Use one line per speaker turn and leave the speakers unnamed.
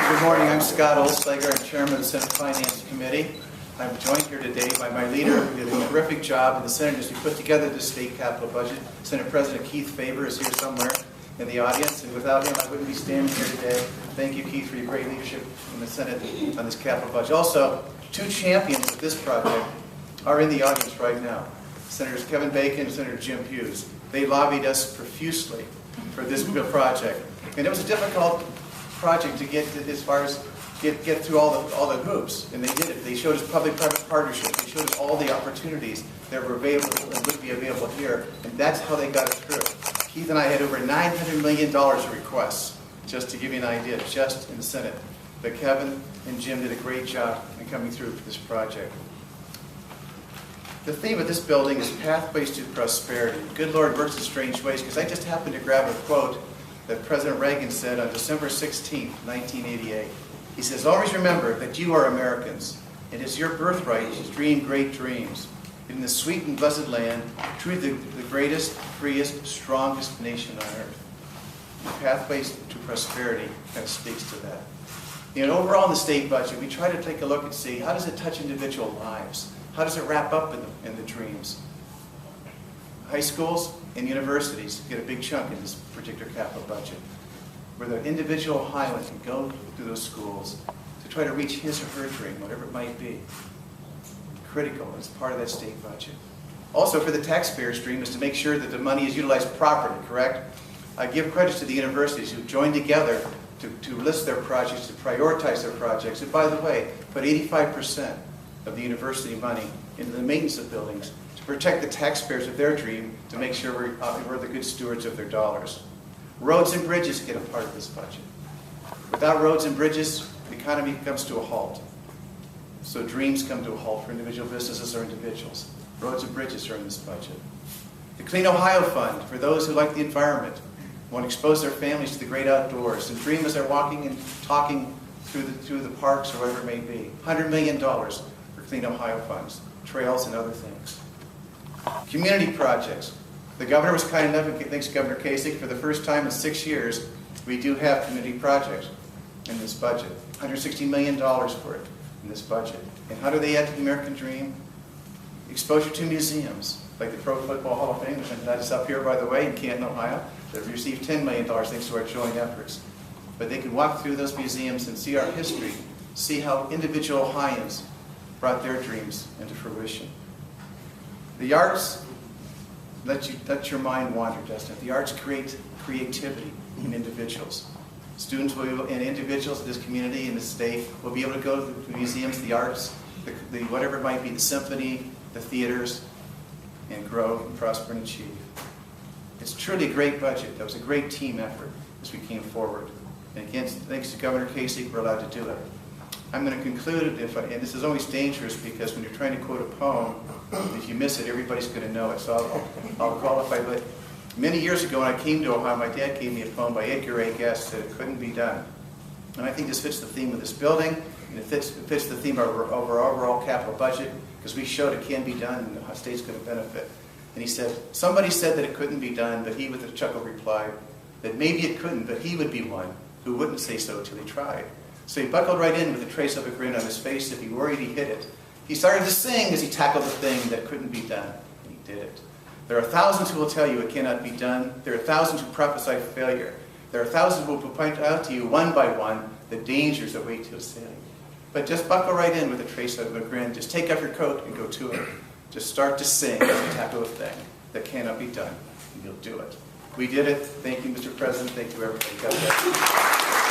Good morning. I'm Scott Oelslager. I'm Chairman of the Senate Finance Committee. I'm joined here today by my leader, who did a terrific job in the Senate as we put together the state capital budget. Senate President Keith Faber is here somewhere in the audience, and without him I wouldn't be standing here today. Thank you, Keith, for your great leadership in the Senate on this capital budget. Also, two champions of this project are in the audience right now. Senators Kevin Bacon and Senator Jim Hughes. They lobbied us profusely for this project. And it was a difficult project to get to, as far as get through all the hoops, and they did it. They showed us public-private partnership. They showed us all the opportunities that were available and would be available here, and that's how they got it through. Keith and I had over $900 million of requests, just to give you an idea, just in the Senate. But Kevin and Jim did a great job in coming through for this project. The theme of this building is Pathways to Prosperity. Good Lord works in strange ways, because I just happened to grab a quote that President Reagan said on December 16, 1988. He says, "Always remember that you are Americans. It is your birthright to dream great dreams. In this sweet and blessed land, truly the greatest, freest, strongest nation on earth." The Pathways to Prosperity kind of speaks to that. You know, overall in the state budget, we try to take a look and see how does it touch individual lives? How does it wrap up in the dreams? High schools and universities get a big chunk in this particular capital budget, where the individual Highland can go to those schools to try to reach his or her dream, whatever it might be. Critical as part of that state budget. Also, for the taxpayer's dream is to make sure that the money is utilized properly, correct? I give credit to the universities who joined together to list their projects, to prioritize their projects, and by the way, put 85% of the university money into the maintenance of buildings to protect the taxpayers of their dream, to make sure we're the good stewards of their dollars. Roads and bridges get a part of this budget. Without roads and bridges, the economy comes to a halt. So dreams come to a halt for individual businesses or individuals. Roads and bridges are in this budget. The Clean Ohio Fund, for those who like the environment, want to expose their families to the great outdoors, and dream as they're walking and talking through the parks or whatever it may be. $100 million for Clean Ohio funds, trails and other things. Community projects. The governor was kind enough, and thanks to Governor Kasich, for the first time in 6 years, we do have community projects in this budget. $160 million for it in this budget. And how do they add to the American dream? Exposure to museums, like the Pro Football Hall of Fame, that is up here, by the way, in Canton, Ohio, that received $10 million thanks to our joint efforts. But they can walk through those museums and see our history, see how individual Ohioans brought their dreams into fruition. The arts, let your mind wander, Justin. The arts create creativity in individuals. Students and individuals in this community, in this state, will be able to go to the museums, the arts, whatever it might be, the symphony, the theaters, and grow and prosper and achieve. It's truly a great budget. That was a great team effort as we came forward. And again, thanks to Governor Kasich, we're allowed to do it. I'm going to conclude, and this is always dangerous because when you're trying to quote a poem, if you miss it, everybody's going to know it. So I'll qualify. But many years ago when I came to Ohio, my dad gave me a poem by Edgar A. Guest that it couldn't be done. And I think this fits the theme of this building, and it fits the theme of our overall capital budget, because we showed it can be done and the state's going to benefit. And he said, somebody said that it couldn't be done, but he with a chuckle replied that maybe it couldn't, but he would be one who wouldn't say so till he tried. So he buckled right in with a trace of a grin on his face. If he worried, he hit it. He started to sing as he tackled the thing that couldn't be done, and he did it. There are thousands who will tell you it cannot be done. There are thousands who prophesy failure. There are thousands who will point out to you one by one the dangers that wait to assail you. But just buckle right in with a trace of a grin. Just take off your coat and go to it. Just start to sing as you tackle a thing that cannot be done, and you'll do it. We did it. Thank you, Mr. President. Thank you, everybody. God bless you.